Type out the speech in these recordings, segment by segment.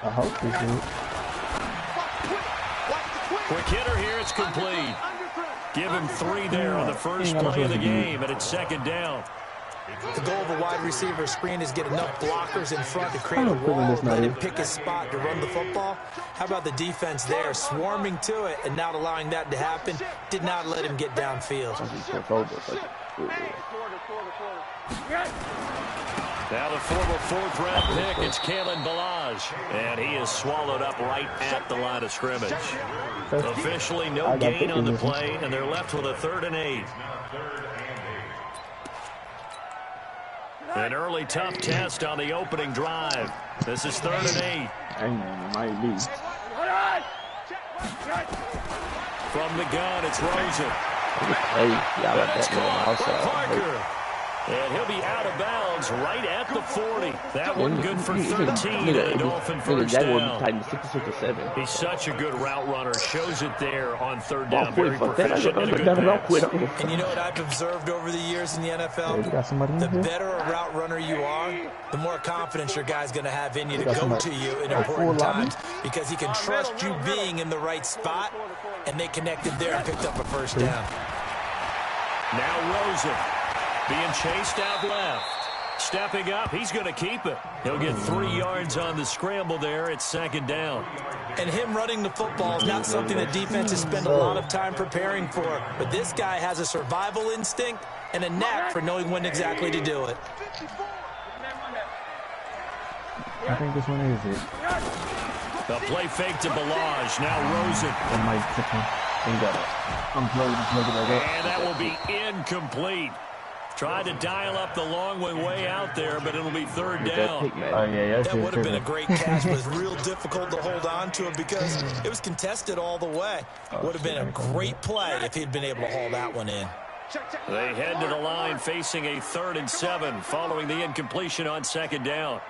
I hope this is. Quick hitter here, it's complete. Give him 3 there on the first play of the game, and it's second down. The goal of a wide receiver screen is get enough blockers in front to create a wall and let him pick his spot to run the football. How about the defense there, swarming to it and not allowing that to happen? Did not let him get downfield. Now the former 4th-round pick, it's Kalen Balaj, and he is swallowed up right at the line of scrimmage. Officially no gain on the play, and they're left with a 3rd and 8. An early tough test on the opening drive. This is 3rd and 8. From the gun, it's Rosen. That's caught by Parker. And he'll be out of bounds right at the 40. That one good for 13 and a Dolphin first down. He's such a good route runner. Shows it there on 3rd down. Very proficient and a good pass. And you know what I've observed over the years in the NFL? The better a route runner you are, the more confidence your guy's going to have in you to go to you in important times because he can trust you being in the right spot, and they connected there and picked up a first down. Now Rosen. Being chased out left. Stepping up, he's going to keep it. He'll get 3 yards on the scramble there. It's 2nd down. And him running the football is not something that defenses spend a lot of time preparing for. But this guy has a survival instinct and a knack for knowing when exactly to do it. I think this one is it. The play fake to Balaj. Now Rosen. And that will be incomplete. Tried to dial up the long way out there, but it'll be 3rd down. That would have been a great catch, but it's real difficult to hold on to it because it was contested all the way. Would have been a great play if he'd been able to haul that one in. They head to the line facing a 3rd and 7 following the incompletion on 2nd down.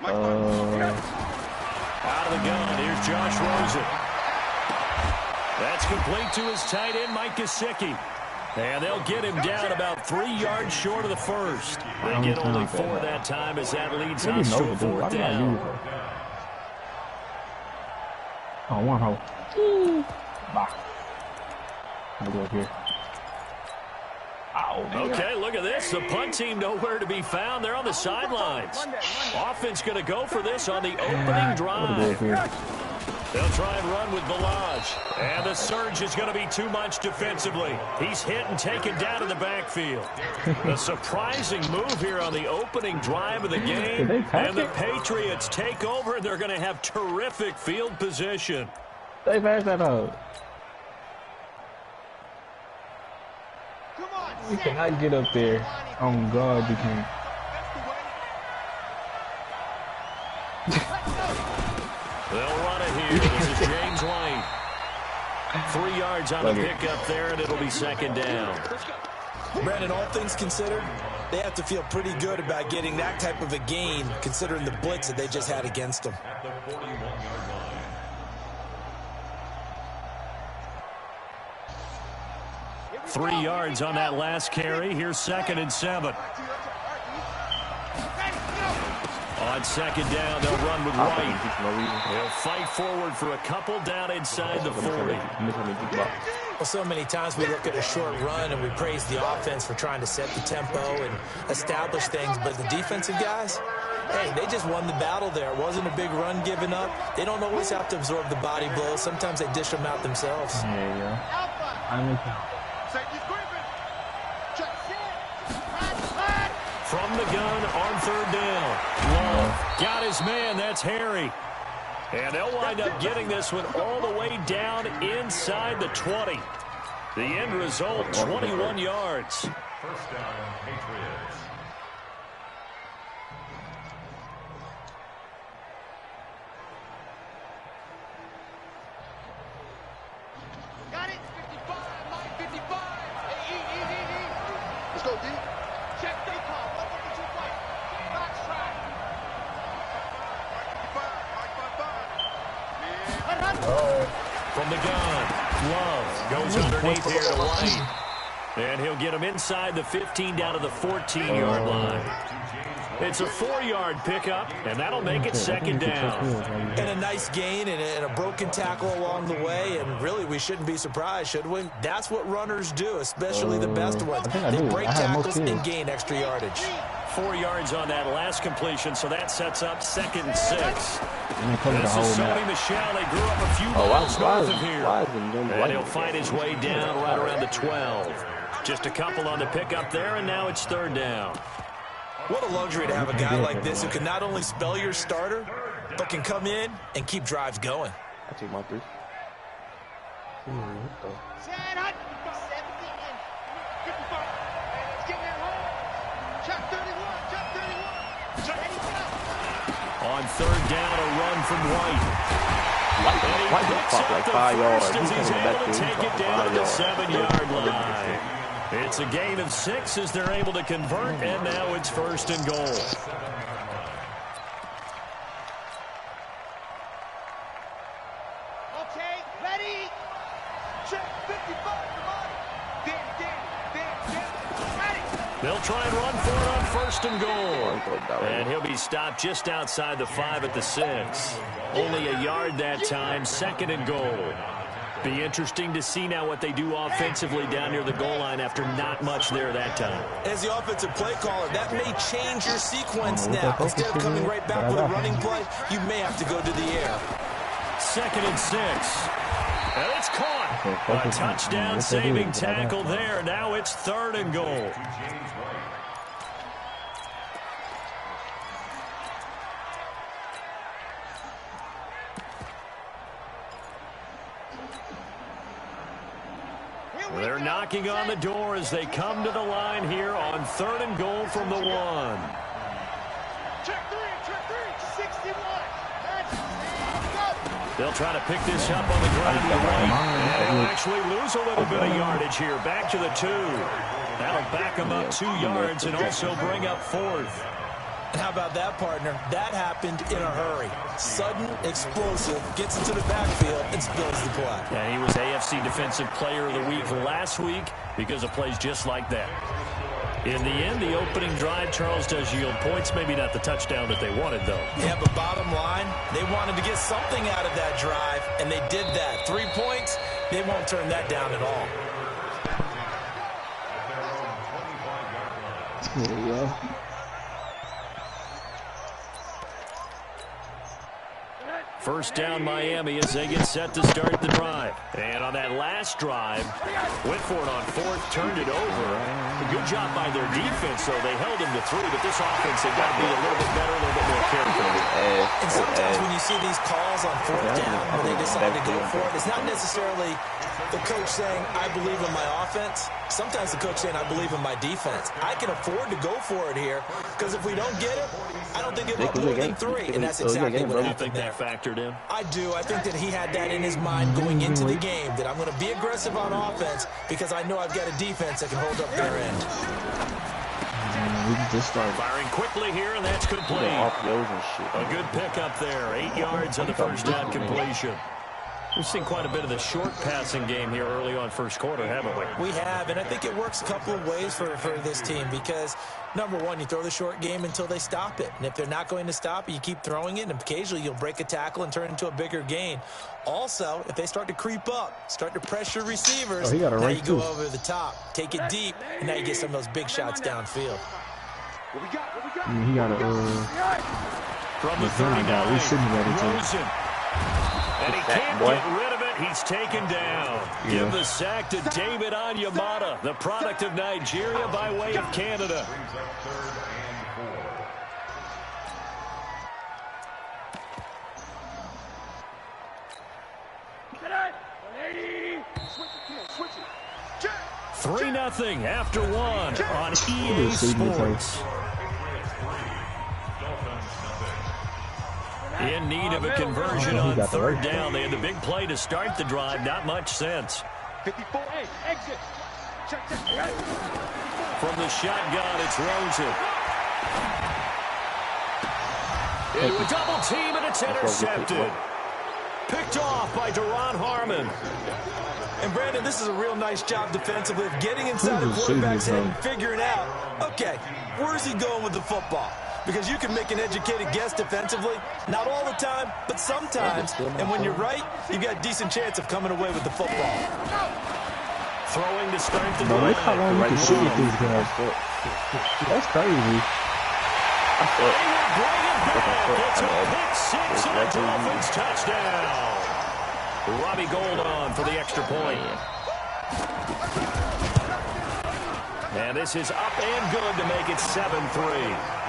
Out of the gun, here's Josh Rosen. That's complete to his tight end, Mike Gesicki. And they'll get him down about 3 yards short of the first. They get only 4 that time as that leads us to a 4th down. Okay, look at this. The punt team nowhere to be found. They're on the sidelines. Offense going to go for this on the opening drive. They'll try and run with Balaj. And the surge is going to be too much defensively. He's hit and taken down in the backfield. A surprising move here on the opening drive of the game. And the Patriots take over, and they're going to have terrific field position. They passed that out. You cannot get up there. Oh, God, you can't. They'll run it here. This is James White. 3 yards on the pickup there, and it'll be 2nd down. Brandon, all things considered, they have to feel pretty good about getting that type of a gain, considering the blitz that they just had against them. 3 yards on that last carry. Here's 2nd and 7. On 2nd down, they'll run with White. They'll fight forward for a couple down inside the 40. Well, so many times we look at a short run and we praise the offense for trying to set the tempo and establish things, but the defensive guys, hey, they just won the battle there. It wasn't a big run given up. They don't always have to absorb the body blows. Sometimes they dish them out themselves. From the gun on 3rd down. Love got his man. That's Harry. And they'll wind up getting this one all the way down inside the 20. The end result, 21 yards. First down, Patriots. Got it. 55. Mike 55. Hey, E. Let's go, D. Check they call. 152 fight. Box track. From the gun, Love goes underneath here to White. And he'll get him inside the 15 down to the 14-yard line. It's a 4-yard pickup, and that'll make it second down. And a nice gain and a broken tackle along the way, and really we shouldn't be surprised, should we? That's what runners do, especially the best ones. They break tackles and gain extra yardage. 4 yards on that last completion, so that sets up 2nd and 6. This is Sony Michel. They grew up a few miles north of here. And he'll find his way down right around the 12. Just a couple on the pickup there, and now it's 3rd down. What a luxury to have a guy like this who can not only spell your starter, but can come in and keep drives going. I take my 3. On 3rd down, a run from White. White just popped like 5 yards. He's He's coming back able to to take it down to the 7-yard line. It's a gain of 6 as they're able to convert, and now it's 1st and goal. Okay, ready. Check 55. They'll try and run for it on 1st and goal. And he'll be stopped just outside the 5 at the 6. Only a yard that time, 2nd and goal. Be interesting to see now what they do offensively down near the goal line after not much there that time. As the offensive play caller, that may change your sequence now. Instead of coming right back with a running play, you may have to go to the air. 2nd and 6. And it's caught. A touchdown-saving tackle there. Now it's 3rd and goal. They're knocking on the door as they come to the line here on 3rd and goal from the 1. Check 3, 61. They'll try to pick this up on the ground to the right. And they'll actually lose a little bit of yardage here. Back to the 2. That'll back them up 2 yards and also bring up 4th. And how about that, partner? That happened in a hurry. Sudden, explosive, gets into the backfield and spills the play. And he was AFC Defensive Player of the Week last week because of plays just like that. In the end, the opening drive, Charles, does yield points. Maybe not the touchdown that they wanted, though. Yeah, but bottom line, they wanted to get something out of that drive, and they did that. 3 points, they won't turn that down at all. There you go. First down, Miami, as they get set to start the drive. And on that last drive, went for it on 4th, turned it over. A good job by their defense, though. They held them to 3, but this offense, they've got to be a little bit better, a little bit more careful. And sometimes when you see these calls on 4th down, when they decide to go for it, it's not necessarily the coach saying, I believe in my offense. Sometimes the coach saying, I believe in my defense. I can afford to go for it here, because if we don't get it, I don't think it'll be more than 3. And that's exactly what happened there. Factored in? I do. I think that he had that in his mind going into the game, that I'm going to be aggressive on offense because I know I've got a defense that can hold up their end. We can just start Firing quickly here, and that's complete. A good pickup there. 8 yards on the first down completion. We've seen quite a bit of the short passing game here early on first quarter, haven't we? We have, and I think it works a couple of ways for this team because, number one, you throw the short game until they stop it. And if they're not going to stop it, you keep throwing it, and occasionally you'll break a tackle and turn it into a bigger gain. Also, if they start to creep up, start to pressure receivers, now you go over the top, take it deep, and now you get some of those big shots downfield. He got a from the 39, Rosen. And he can't get rid of it. He's taken down. Give the sack to David Onyemata, the product of Nigeria by way of Canada. Three 0 after 1 on EA Sports. In need of a conversion on 3rd down. They had the big play to start the drive. Not much sense. 54, exit. Check. From the shotgun, it's Rosen. Into a double team, and it's intercepted. Picked off by Deron Harmon. And, Brandon, this is a real nice job defensively of getting inside a quarterback's head and figuring out, okay, where's he going with the football? Because you can make an educated guess defensively. Not all the time, but sometimes. And when you're right, you got a decent chance of coming away with the football. Throwing to start the drive. Look how long you can shoot with these guys. That's crazy. They will bring it back. It's a pick six and a Dolphins touchdown. Robbie Gould on for the extra point. And this is up and good to make it 7-3.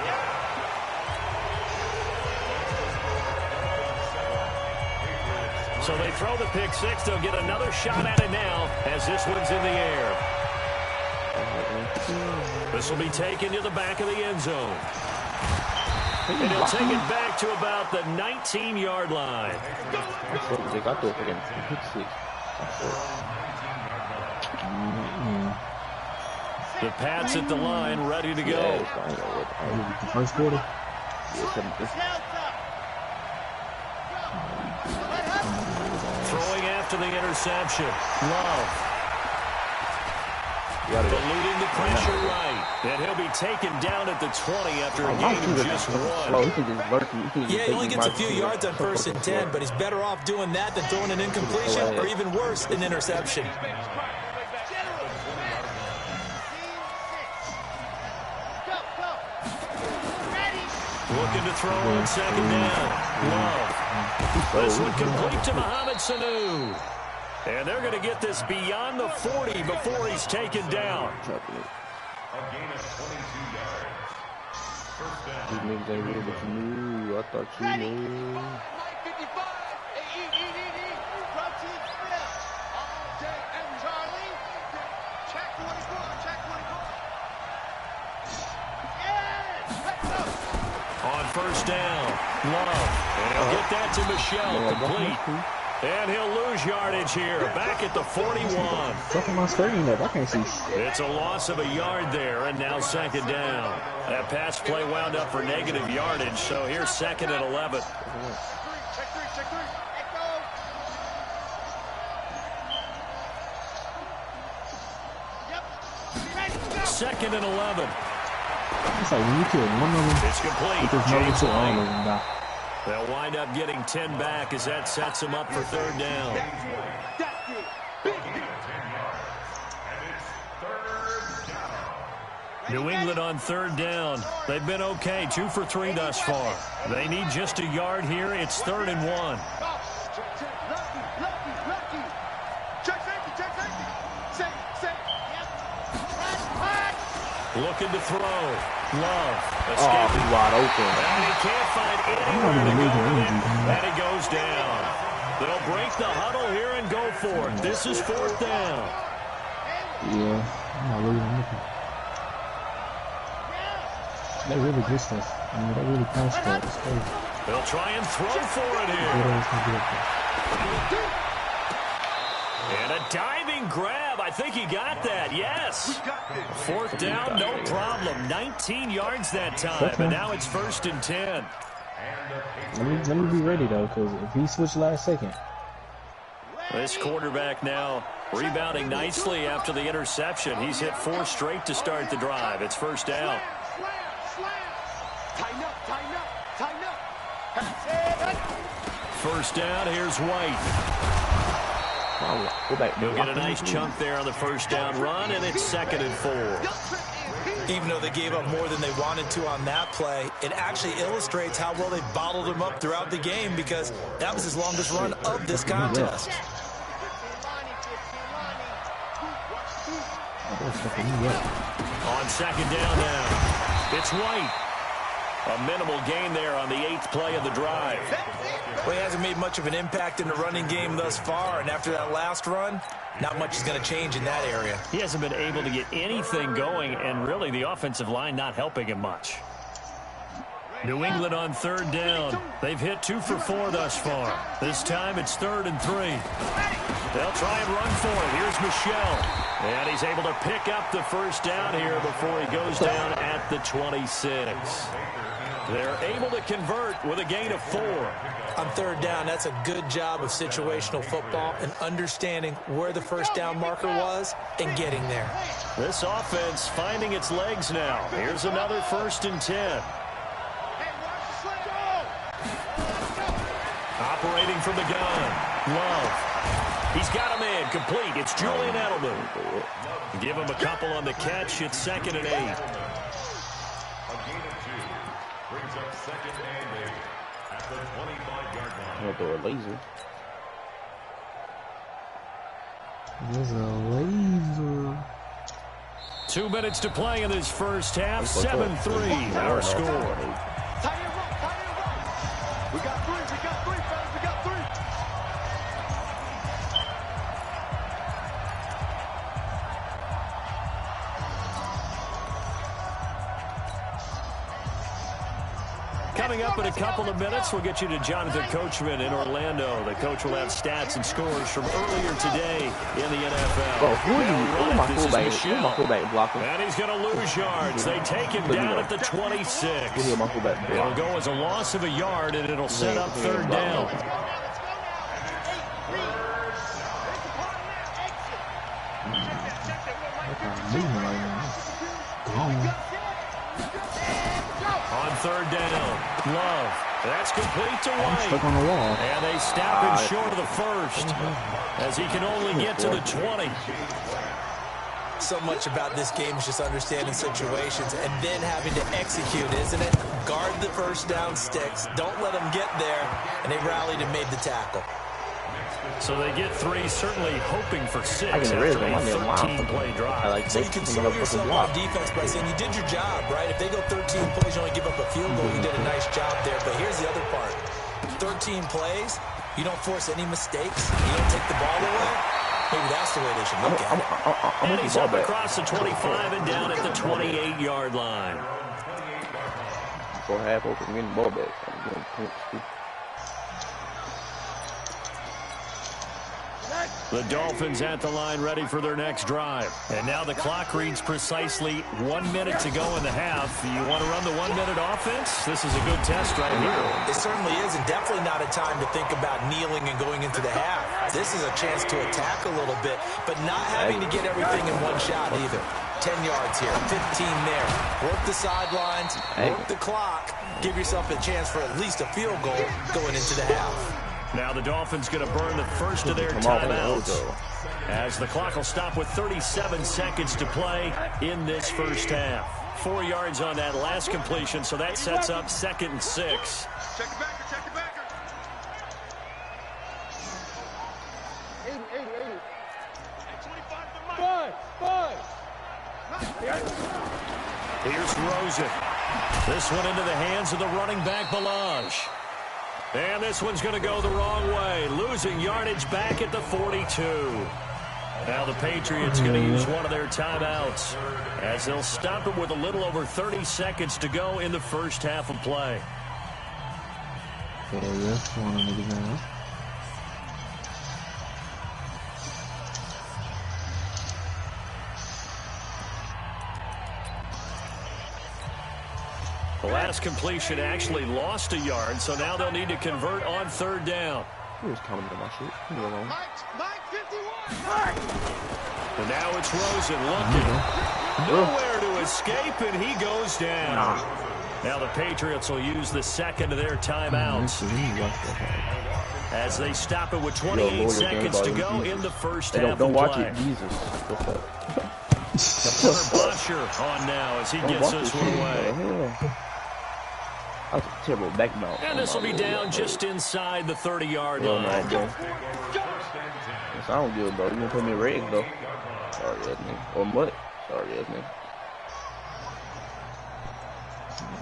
So they throw the pick six. They'll get another shot at it now as this one's in the air. This will be taken to the back of the end zone. And he'll take it back to about the 19-yard line. The Pats at the line, ready to go. The first quarter. Throwing after the interception. Love. Eluding the pressure right. And he'll be taken down at the 20 after a gain of just one. Yeah, he only gets a few yards on 1st and 10, but he's better off doing that than throwing an incompletion or even worse, an interception. Looking to throw on second down. Love. This one complete to Mohamed Sanu. And they're going to get this beyond the 40 before he's taken down. A gain of 22 yards. First down. These niggas ain't really what you knew. I thought you knew. On first down, Love. And he'll get that to Michelle, complete. And he'll lose yardage here, back at the 41. Stuff on my screen up. I can't see. It's a loss of a yard there, and now second down. That pass play wound up for negative yardage, so here's second and 11. Second and 11. It's like when you kill one of them, It's complete. there's no to all of them now. They'll wind up getting 10 back as that sets them up for third down. New England on third down. They've been okay, 2 for 3 thus far. They need just a yard here. It's 3rd and 1. Looking to throw. Love. He's wide open. And he can't find anywhere to go. And he goes down. They'll break the huddle here and go for it. This is 4th down. Yeah, I'm not really looking. They really good stuff. I mean, they really pass for it. It's crazy. They'll try and throw for it here. And a diving grab. I think he got that. Yes. 4th down, no problem. 19 yards that time. And now it's 1st and 10. Let me be ready, though, because if he switched last second. This quarterback now rebounding nicely after the interception. He's hit 4 straight to start the drive. It's 1st down. First down, here's White. He'll get a nice chunk there on the 1st down run, and it's 2nd and 4. Even though they gave up more than they wanted to on that play, it actually illustrates how well they bottled him up throughout the game because that was his longest run of this contest. On 2nd down now, it's White. A minimal gain there on the 8th play of the drive. Well, he hasn't made much of an impact in the running game thus far, and after that last run, not much is going to change in that area. He hasn't been able to get anything going, and really the offensive line not helping him much. New England on 3rd down. They've hit 2 for 4 thus far. This time it's 3rd and 3. They'll try and run for it. Here's Michelle. And he's able to pick up the 1st down here before he goes down at the 26. They're able to convert with a gain of 4. On third down, that's a good job of situational football and understanding where the first down marker was and getting there. This offense finding its legs now. Here's another 1st and 10. Operating from the gun. Love. He's got a man complete. It's Julian Edelman. Give him a couple on the catch. It's 2nd and 8. A gain of 2 brings up 2nd and 8 at the 25-yard line. I'm gonna throw a laser. There's a laser. 2 minutes to play in this first half. 7-3 our score. We got 3, fellas, we got 3. Coming up in a couple of minutes, we'll get you to Jonathan Coachman in Orlando. The coach will have stats and scores from earlier today in the NFL. Bro, who are my fullback blocking? And he's going to lose yards. They take him down at the 26. It'll go as a loss of a yard, and it'll set up 3rd down. On 3rd down, Love. That's complete to White. Stuck on the wall. And they snap him short of the 1st as he can only get to the 20. So much about this game is just understanding situations and then having to execute, isn't it? Guard the first down sticks. Don't let them get there. And they rallied and made the tackle. So they get 3, certainly hoping for 6 I can after raise a them. 13-play drive. So you can throw yourself on defense by saying you did your job, right? If they go 13 plays, you only give up a field goal, you did a nice job there. But here's the other part. 13 plays, you don't force any mistakes, you don't take the ball away. Maybe that's the way they should look at it. And he's up across the 25 and down at the 28-yard line. Go half open, getting the ball back. The Dolphins at the line ready for their next drive. And now the clock reads precisely 1 minute to go in the half. You want to run the 1-minute offense? This is a good test right here. It certainly is, and definitely not a time to think about kneeling and going into the half. This is a chance to attack a little bit, but not having to get everything in one shot either. 10 yards here, 15 there. Work the sidelines, work the clock. Give yourself a chance for at least a field goal going into the half. Now the Dolphins going to burn the first of their timeouts as the clock will stop with 37 seconds to play in this first half. 4 yards on that last completion, so that sets up 2nd and 6. Check the backer, check the backer. 80. Hey, 25 for Mike. 5. Here's Rosen. This one into the hands of the running back, Balaj. And this one's going to go the wrong way, losing yardage back at the 42. Now the Patriots going to use one of their timeouts as they'll stop it with a little over 30 seconds to go in the first half of play. The last completion actually lost a yard, so now they'll need to convert on 3rd down. He was commenting on my shit. Leave me alone. Mike 51. And now it's Rosen looking. Nowhere to escape, and he goes down. Now the Patriots will use the second of their timeouts as they stop it with 28 seconds to go in the first half of play. Don't watch it, Jesus. Bosher on now as he gets this one away. That was a terrible backbone. And this will be down just inside the 30-yard line. It sounds good, though. You gonna put me in red, though. Sorry, ass nigga. Or what? Sorry, ass nigga.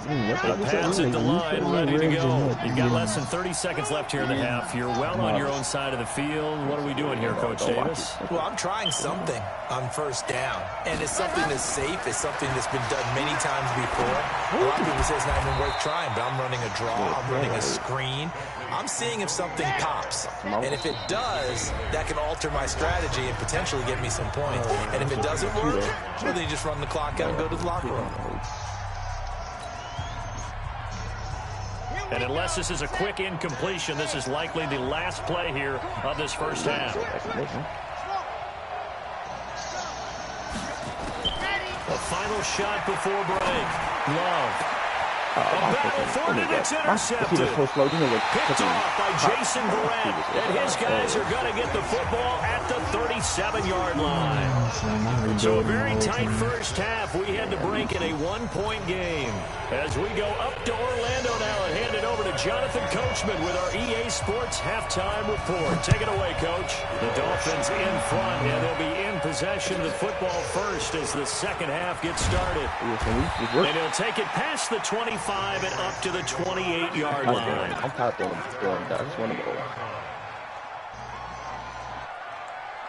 Pass at the line, ready to go. You've got less than 30 seconds left here in the half. You're well on your own side of the field. What are we doing here, Coach Davis? Well, I'm trying something on first down, and it's something that's safe. It's something that's been done many times before. A lot of people say it's not even worth trying, but I'm running a draw. I'm running a screen. I'm seeing if something pops, and if it does, that can alter my strategy and potentially get me some points. And if it doesn't work, well, then you just run the clock out and go to the locker room. And unless this is a quick incompletion, this is likely the last play here of this first half. A final shot before break. Love. A battle for it, and it's intercepted. Picked off by Jason Barrett, and his guys are going to get the football at the 37-yard line. So a very tight first half. We had to break in a one-point game. As we go up to Orlando now and hand it over to Jonathan Coachman with our EA Sports halftime report. Take it away, Coach. The Dolphins in front, and they'll be in possession of the football first as the second half gets started. And he'll take it past the 25 and up to the 28-yard line. I'm tired of throwing that. I just want to go.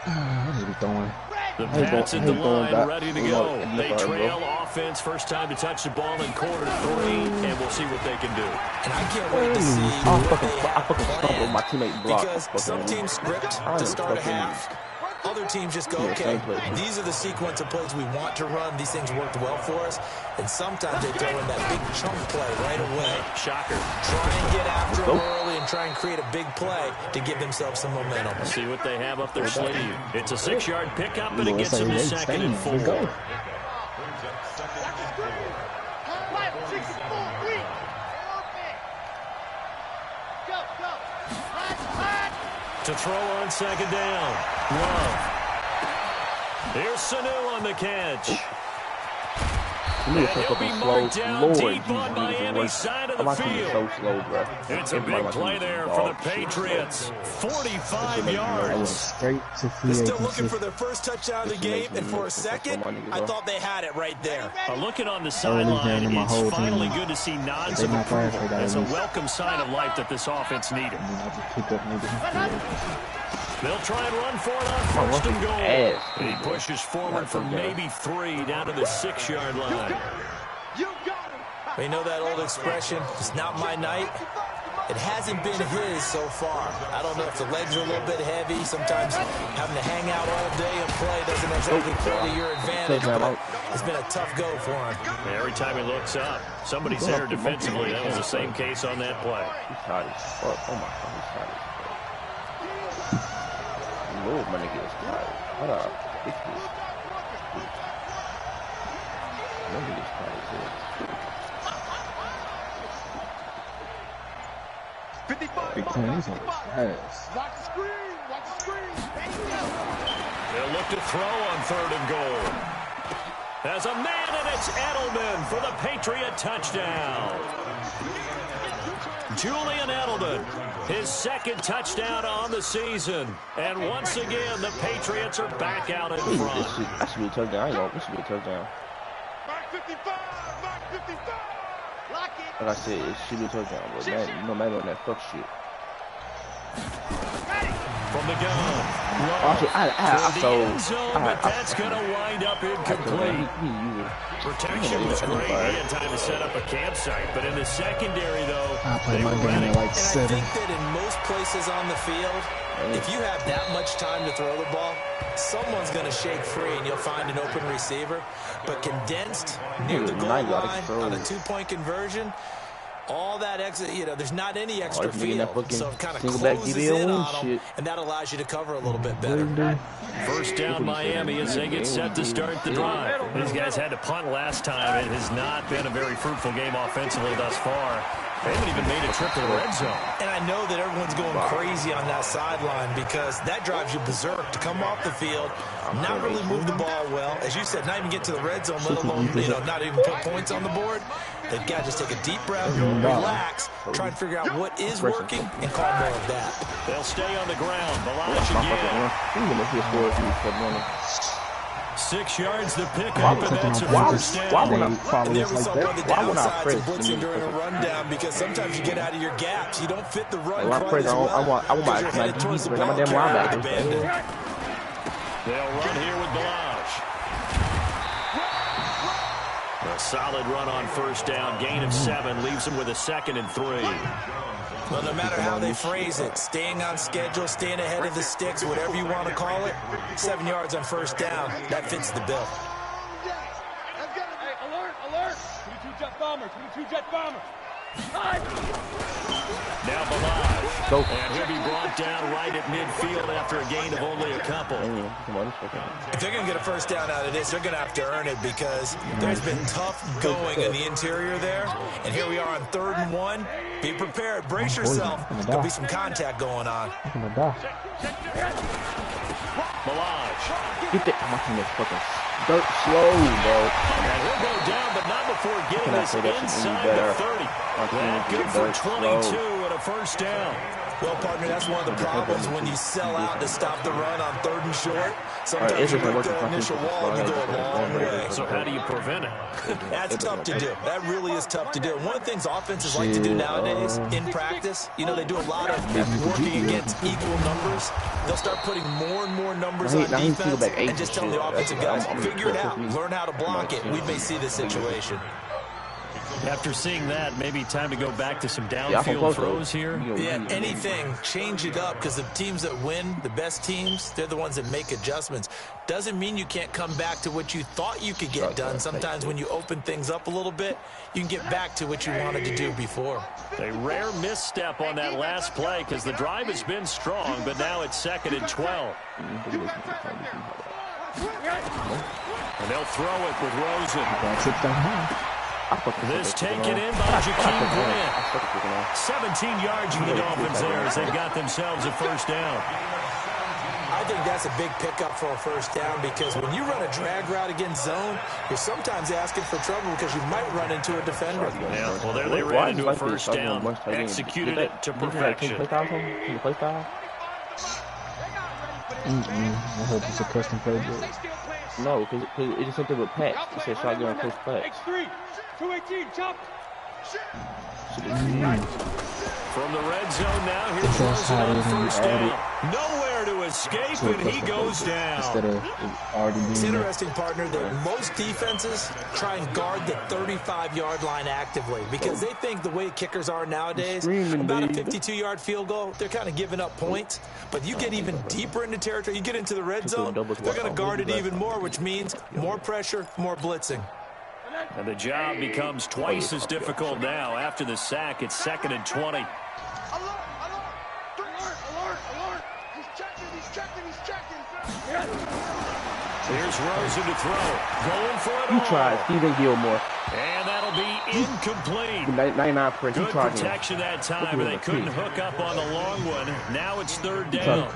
I need to be throwing. The Pats at the line, ready to go. They trail offense, first time to touch the ball in quarter 3, and we'll see what they can do. And I can't wait to see what they have planned, my teammate blocked. because some teams script to start a half. Other teams just go, okay, these are the sequence of plays we want to run. These things worked well for us. And sometimes they throw in that big chunk play right away. Shocker. Try and get after them early and try and create a big play to give themselves some momentum. See what they have up their sleeve. It's a 6-yard pickup, and it gets them to 2nd and 4. Go. To throw on 2nd down. Love. Here's Sanu on the catch. And he'll be marked down deep on Miami's side of the field. So slow, bro. It's a big play there for the Patriots. 45 yards. Straight to free They're still agency. looking for their first touchdown of the game, and for a second, I thought they had it right there. Looking on the sideline, it's finally good to see nods of approval. It's a welcome sign of life that this offense needed. They'll try and run for it on 1st and goal. He pushes forward for maybe 3 down to the 6-yard line. We know that old expression, it's not my night. It hasn't been his so far. I don't know if the legs are a little bit heavy. Sometimes having to hang out all day and play doesn't exactly play to your advantage, but it's been a tough go for him. Every time he looks up, somebody's there defensively. That was the same case on that play. He's tired as fuck. Oh my God, he's tired as fuck. Lord, my nigga is tired. What up? My nigga is tired as hell. 55. Big Ten, he's on his ass. Watch the screen. Watch the screen. They'll look to throw on 3rd and goal. There's a man, and it's Edelman for the Patriot touchdown. Julian Edelman, his 2nd touchdown on the season. And once again, the Patriots are back out in front. That should be a touchdown. I know. This should be a touchdown. Mark 55. Mark 55. Lock it. Like I said, it should be a touchdown. But man, no matter on that fuck shit. From the gun. But that's going to wind up incomplete. Protection was great. He had time to set up a campsite. But in the secondary, though, I played my game at like And 7. I think that in most places on the field, if you have that much time to throw the ball, someone's going to shake free and you'll find an open receiver. But condensed near the goal line on a 2-point conversion, all that extra, there's not any extra field, so it kind of closes in on them, and that allows you to cover a little bit better. First down Miami as they get set to start the drive. These guys had to punt last time. It has not been a very fruitful game offensively thus far. They haven't even made a trip to the red zone. And I know that everyone's going crazy on that sideline because that drives you berserk to come off the field, not really move the ball well. As you said, not even get to the red zone, let alone, not even put points on the board. They've got to just take a deep breath, relax, try and figure out what is working, and call more of that. They'll stay on the ground. Balaj again. 6 yards to pick up, and that's a first down. Why would I follow And there this was like some that? on the Why would I downsides press? of blitzing during a rundown because sometimes you get out of your gaps. You don't fit the run I quite press. as well. I want my towards the DB, my ball damn carrier linebacker. abandoned. They'll run here with Balaj. A solid run on first down. Gain of 7 leaves them with a 2nd and 3. Well, no matter how they phrase it, staying on schedule, staying ahead of the sticks, whatever you want to call it, 7 yards on first down, that fits the bill. Hey, alert, alert. 22 jet bomber, 22 jet bomber. Now Balaj. And he'll be brought down right at midfield after a gain of only a couple. If they're going to get a first down out of this, they're going to have to earn it because there's been tough going in the interior there. And here we are on 3rd and 1. Be prepared. Brace yourself. There'll be some contact going on. Balaj. Get that. I'm watching this fucking dirt slow, bro. And he'll go down, but not before getting this inside the 30. That good for 22 and a first down. Well, partner, that's one of the problems when you sell out to stop the run on 3rd and short. Sometimes you break that initial wall and you go a long way. So how do you prevent it? That's tough to do. That really is tough to do. One of the things offenses like to do nowadays in practice, you know, they do a lot of working against equal numbers. They'll start putting more and more numbers on defense and just tell the offensive guys, figure it out, learn how to block it. We may see this situation. After seeing that, maybe time to go back to some downfield throws here. Yeah, anything. Change it up because the teams that win, the best teams, they're the ones that make adjustments. Doesn't mean you can't come back to what you thought you could get done. Sometimes when you open things up a little bit, you can get back to what you wanted to do before. A rare misstep on that last play because the drive has been strong, but now it's 2nd and 12. And they'll throw it with Rosen. This taken in by Jakeem Grant. 17 yards for the Dolphins there as they've got themselves a first down. I think that's a big pickup for a first down because when you run a drag route against zone, you're sometimes asking for trouble because you might run into a defender. Yeah, well, there they ran into a first down. Executed it to perfection. I hope it's a custom playbook. No, because it's just something with packs. It says shotgun close packs. X3, 218, chop. From the red zone now, here's Rosen on first down. Nowhere to escape, and he goes down. It's interesting, partner, that most defenses try and guard the 35-yard line actively because they think the way kickers are nowadays, about a 52-yard field goal, they're kind of giving up points. But you get even deeper into territory, you get into the red zone, they're going to guard it even more, which means more pressure, more blitzing. And the job becomes twice as difficult now. After the sack, it's 2nd and 20. Alert! He's checking. Here's Rosen to throw. Going for it You all. tried. Stephen Gilmore. And that'll be incomplete. 99%. Good protection that time, but they couldn't hook up on the long one. Now it's 3rd down.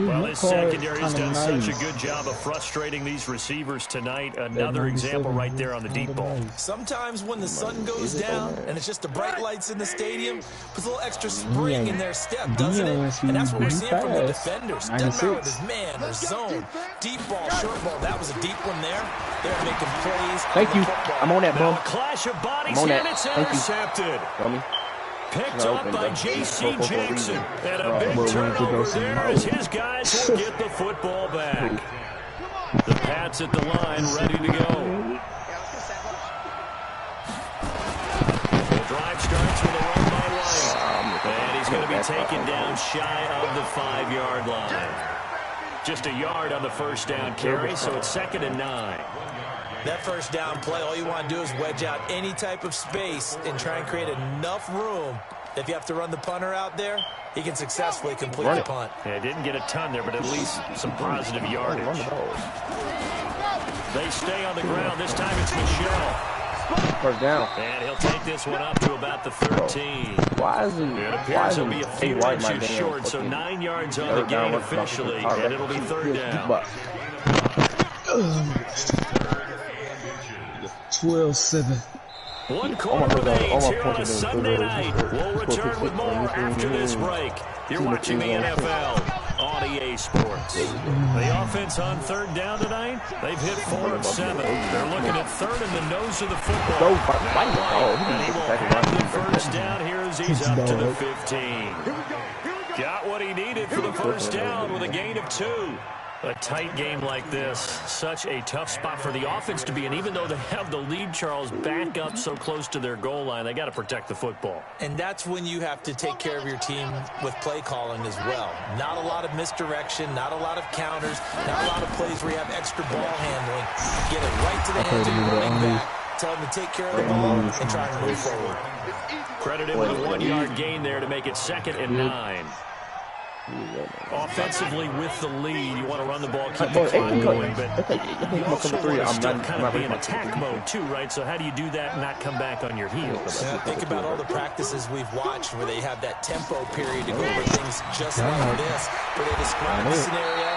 Well, this secondary has done such a good job of frustrating these receivers tonight. Another example right there on the deep ball. Sometimes when the sun goes down and it's just the bright lights in the stadium, puts a little extra spring in their step, doesn't it? And that's what we're seeing from the defenders. Doesn't matter with his man or zone. Deep ball, short ball. That was a deep one there. They're making plays. Thank you. I'm on that, bro. A clash of bodies, I'm on and that. it's Thank intercepted. You. Picked up by J.C. Jackson. And a big turnover there as his guys will get the football back. The Pats at the line, ready to go. The drive starts with a run by White. And he's going to be taken down shy of the 5-yard line. Just a yard on the first down carry, so it's 2nd and 9. That first down play, all you want to do is wedge out any type of space and try and create enough room. If you have to run the punter out there, he can successfully complete the punt. Yeah, didn't get a ton there, but at least some positive yardage. They stay on the ground. This time it's Michelle. First down. And he'll take this one up to about the 13. Why is he? It appears he'll be a few inches short, so 9 yards on the gain officially, and it'll be 3rd down. 12-7. 1 quarter remains here on a Sunday night. We'll return with more after this break. You're watching the NFL on EA Sports. The offense on 3rd down tonight, they've hit 4 of 7. They're looking at 3rd in the nose of the football. And he will have the first down here as he's up to the 15. Got what he needed for the first down with a gain of 2. A tight game like this, such a tough spot for the offense to be in. Even though they have the lead, Charles, back up so close to their goal line, they got to protect the football. And that's when you have to take care of your team with play calling as well. Not a lot of misdirection, not a lot of counters, not a lot of plays where you have extra ball handling. Get it right to the hands of your running back. tell them to take care of the ball and try and move forward. Credited with a 1-yard gain there to make it 2nd and 9. Offensively with the lead, you want to run the ball, keep the clock going, but you also want to still kind of be in attack mode too, right? So how do you do that and not come back on your heels? Think about all the practices we've watched where they have that tempo period to go over things just like this, where they describe the scenario,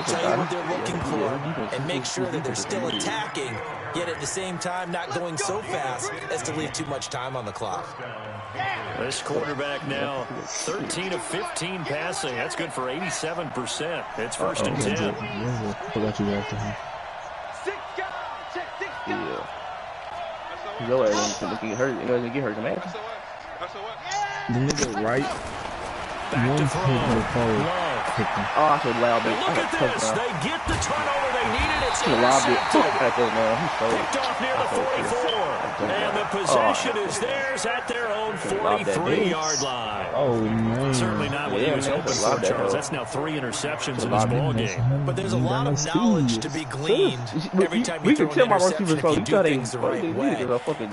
tell you what they're looking for, and make sure that they're still attacking, yet at the same time not going so fast as to leave too much time on the clock. This quarterback now 13 of 15 passing. That's good for 87%. It's 1st and 10. Forgot you were after him. Yeah. Your ass ain't gonna get hurt. You know, gonna get hurt, man. The nigga right. Back to throw. Oh, I should loud bit. Look at this. They get the turnover they needed. It's intercepted. Picked off near the 44. And the possession is theirs at their own 43-yard line. Oh, man. Certainly not what he was hoping for, Charles. That's now 3 interceptions in this ball game. But there's a lot of knowledge to be gleaned every time you throw an interception if you do things the right way.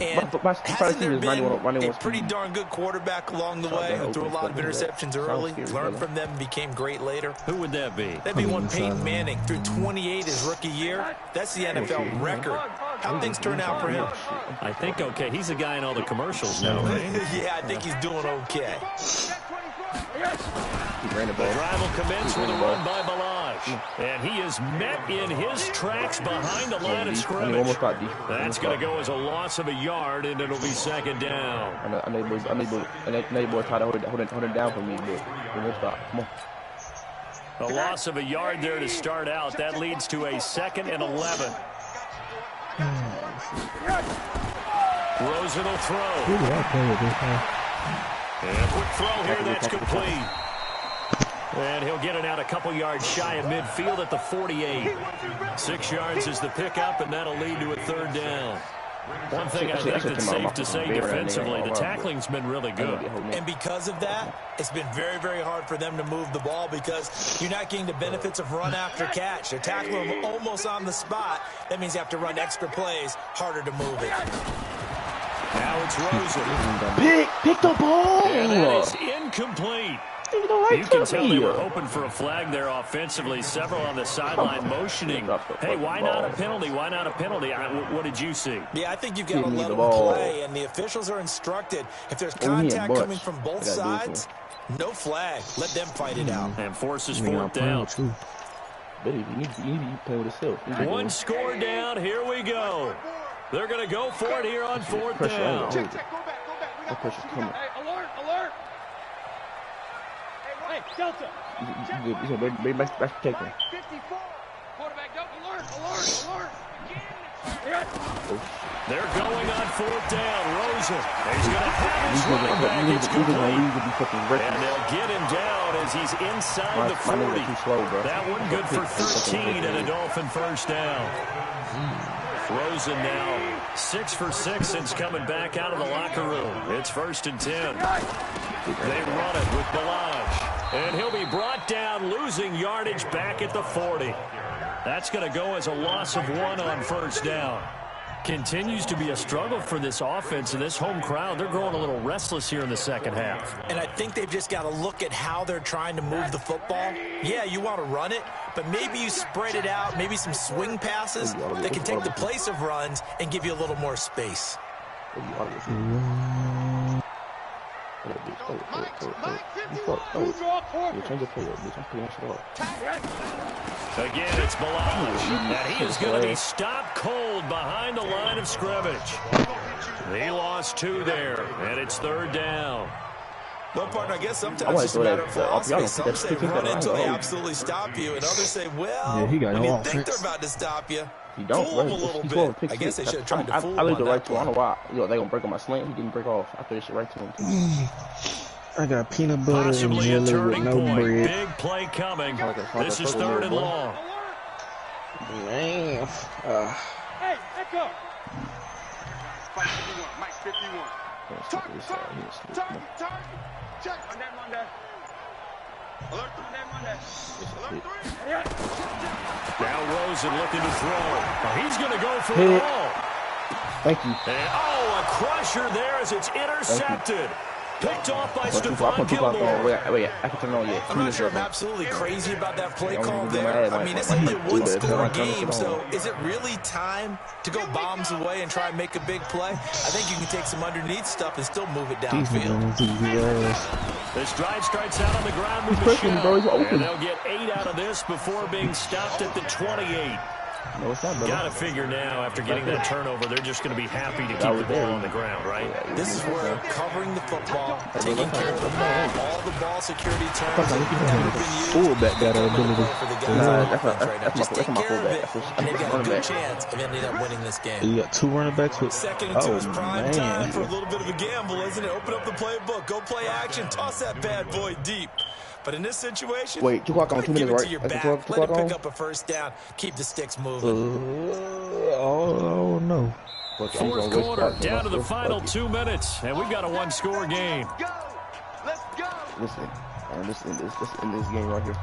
And hasn't there been a pretty darn good quarterback along the way who threw a lot of interceptions early, learned from them, and became great later? Who would that be? That'd be one Peyton Manning. Threw 28 his rookie year. That's the NFL record. How'd things turn out for him? I think okay. He's a guy in all the commercials now, right? Yeah, I think he's doing okay. The drive will commence with a run by Balaj. And he is met in his tracks behind the line of scrimmage. That's going to go as a loss of a yard, and it'll be 2nd down. I know boys try to hold it down for me, but we'll stop. Come on. A loss of a yard there to start out. That leads to a 2nd and 11. Rosen will throw. And a quick throw here, that's complete. And he'll get it out a couple yards shy of midfield at the 48. 6 yards is the pickup, and that'll lead to a 3rd down. One thing I think that's safe to say defensively, the tackling's been really good. And because of that, it's been very, very hard for them to move the ball because you're not getting the benefits of run after catch. They're tackling them almost on the spot. That means you have to run extra plays, harder to move it. Now it's Rosen. Pick the ball! And that is incomplete. You can tell they were hoping for a flag there offensively. Several on the sideline motioning. Hey, why not a penalty? Why not a penalty? What did you see? Yeah, I think you've got to let them play, and the officials are instructed. If there's contact coming from both sides, no flag. Let them fight it out. And forces 4th down. One score down. Here we go. They're going to go for it here on 4th down. Check, go back. Hey, alert. Hey, Delta. Bring back taking. 54. Quarterback, alert. They're going on 4th down. Rosen. He's going to have his running back. It's complete. And they'll get him down as he's inside the 40. That one good for 13 and a Dolphin 1st down. Rosen now 6 for 6 since coming back out of the locker room. It's 1st and 10. They run it with Balaj. And he'll be brought down, losing yardage back at the 40. That's going to go as a loss of 1 on 1st down. Continues to be a struggle for this offense and this home crowd. They're growing a little restless here in the 2nd half. And I think they've just got to look at how they're trying to move the football. Yeah, you want to run it, but maybe you spread it out, maybe some swing passes that can take the place of runs and give you a little more space. Again, it's Balaj, and he is going to be stopped cold behind the line of scrimmage. He lost 2 there, and it's 3rd down. Well, partner, I guess sometimes it's a matter of philosophy. Some say run until they absolutely stop you, and others say, well, when you think they're about to stop you, fool them a little bit. I guess they should have tried to fool them. I leave the right to him. I don't know why. They're going to break on my slant. He didn't break off. I threw this shit right to him. I got peanut butter Possibly and jelly with no point. bread. Big play coming. This is 3rd and long. Man. Hey, let's go. Mike 51. Target. Check. On that Monday. Alert on that Monday. Alert 3. Now Rosen looking to throw. He's going to go for it all. Thank you. And, oh, a crusher there as it's intercepted. Picked off by Stephon Gilmore. Wait, I can turn it on yet. I'm not sure I'm absolutely crazy about that play call there. I mean, it's only a one-score game, so is it really time to go bombs away and try and make a big play? I think you can take some underneath stuff and still move it downfield. This drive starts out on the ground with Michelle, and they'll get 8 out of this before being stopped at the 28. No, it's not, got to figure now, after getting that turnover, they're just going to be happy to keep the ball on the ground, right? This is where covering the football, taking care of the ball, all the ball security terms that have never been used. Fullback got an ability. For the guys on offense right now. Just take care of it, and they've got a good chance of ending up winning this game. You got 2 running backs with. Second and 2 is prime time for a little bit of a gamble, isn't it? Open up the playbook, go play action, toss that bad boy deep. But in this situation, wait, 2 o'clock on 2 minutes, right? Let it pick up a first down. Keep the sticks moving. Oh no. Fourth quarter, down to the final 2 minutes, and we've got a 1-score game. Let's go. Listen, let's end this game right here.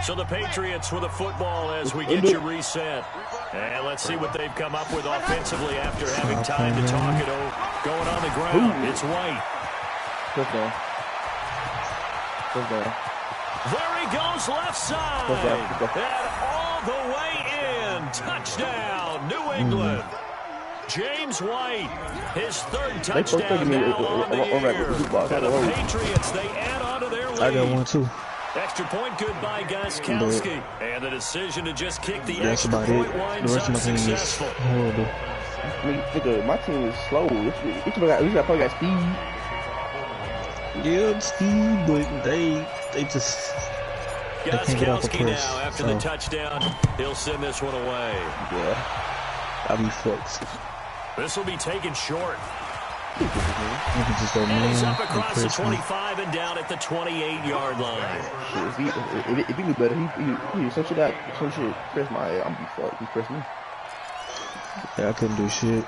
So the Patriots with the football as we get you reset. And let's see what they've come up with offensively after having time to talk it over. Going on the ground, it's White. Touchdown. There he goes, left side. And all the way in. Touchdown, New England. James White, his 3rd touchdown now on the year. And the Patriots, they add on to their lead. I got 1 too. Extra point good by Gostkowski. And the decision to just kick the That's extra about point it. winds The rest up of my team is successful. horrible. I mean, nigga, my team is slow. Each probably got speed. Yeah, Steve, but they just they can't get off the Gostkowski press. now after the touchdown. He'll send this one away. Yeah. I'll be fucked. This will be taken short. You can just go And he's man up across the and press me. 25 and down at the 28-yard line. If he knew better, he some shit press my head. I'm be fucked. He pressed me. Yeah, I couldn't do shit.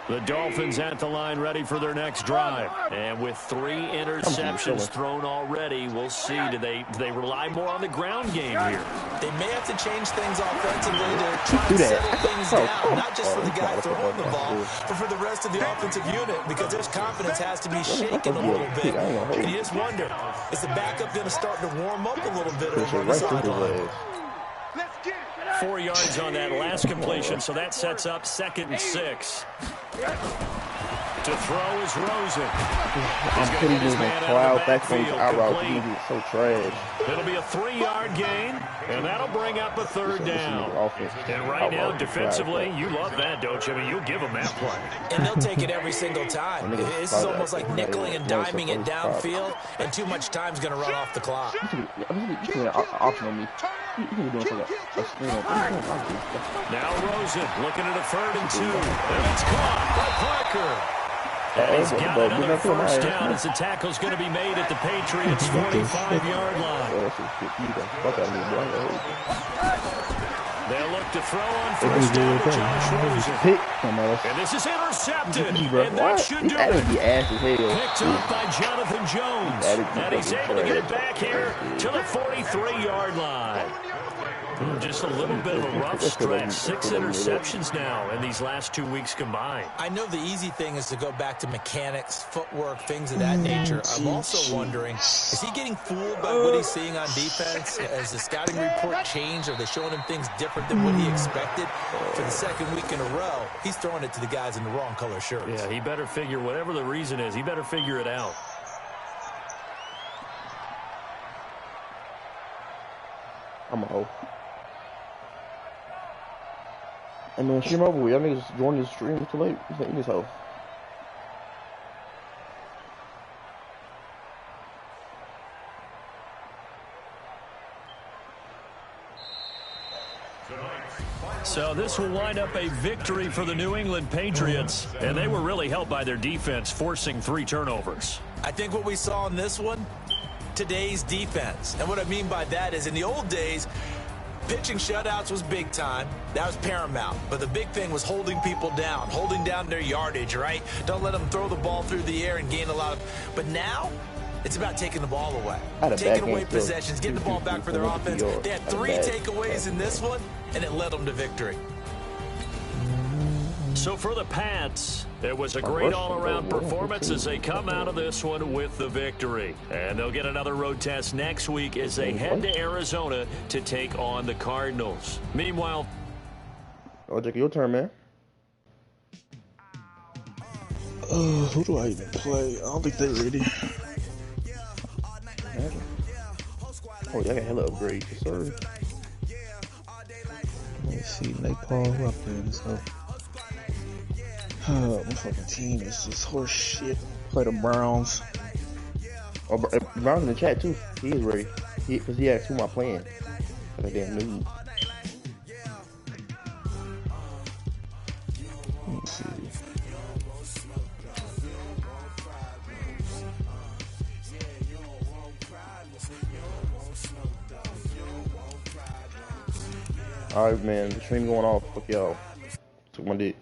The Dolphins at the line ready for their next drive. And with 3 interceptions thrown already, we'll see. Do they rely more on the ground game here? They may have to change things offensively to try and settle things down, not just for the guy throwing the ball, but for the rest of the offensive unit, because their confidence has to be shaken a little bit. And you just wonder, is the backup going to start to warm up a little bit over on the sideline? 4 yards on that last completion, so that sets up 2nd and 6. To throw is Rosen. I'm putting his cloud back from his out route. He's so trash. It'll be a 3-yard gain, and that'll bring up a 3rd down. And right now, defensively, you love that, don't you? I mean, you'll give them that play. And they'll take it every single time. This is almost like nickeling and diming it downfield, and too much time's going to run off the clock. You can option on me. You can do something. Now Rosen looking at a 3rd and 2. And it's caught by Parker. And he's got another first down as the tackle's going to be made at the Patriots' 45-yard line. They'll look to throw on first down to Josh Rosen. And this is intercepted. And that should do it. Picked up by Jonathan Jones. And he's able to get it back here to the 43-yard line. Just a little bit of a rough stretch. 6 interceptions now in these last 2 weeks combined. I know the easy thing is to go back to mechanics, footwork, things of that nature. I'm also wondering, is he getting fooled by what he's seeing on defense? Has the scouting report changed? Are they showing him things different than what he expected? For the 2nd week in a row, he's throwing it to the guys in the wrong color shirts. Yeah, he better figure, whatever the reason is, he better figure it out. I'm a hoe. And then stream over with. Y'all niggas join this stream. It's too late. It's in this hoe. So this will wind up a victory for the New England Patriots, and they were really helped by their defense, forcing 3 turnovers. I think what we saw in this one, today's defense. And what I mean by that is in the old days, pitching shutouts was big time. That was paramount. But the big thing was holding people down, holding down their yardage, right? Don't let them throw the ball through the air and gain a lot of... But now, it's about taking the ball away. Taking away possessions, getting the ball back for their offense. They had 3 takeaways in this one, and it led them to victory. So for the Pats, it was a great all-around performance as they come out of this one with the victory. And they'll get another road test next week as they head to Arizona to take on the Cardinals. Meanwhile... Oh, Jake, your turn, man. Who do I even play? I don't think they're ready. Oh, y'all got hella upgrades, sir. Let's see, Napalm, who I playing this up? My fucking team is just horse shit. Play the Browns. Oh, Brown's in the chat too. He is ready. Because he asked who am I playing. Like damn noob. Let's see. Alright, man. The stream going off. Fuck y'all. Took my dick.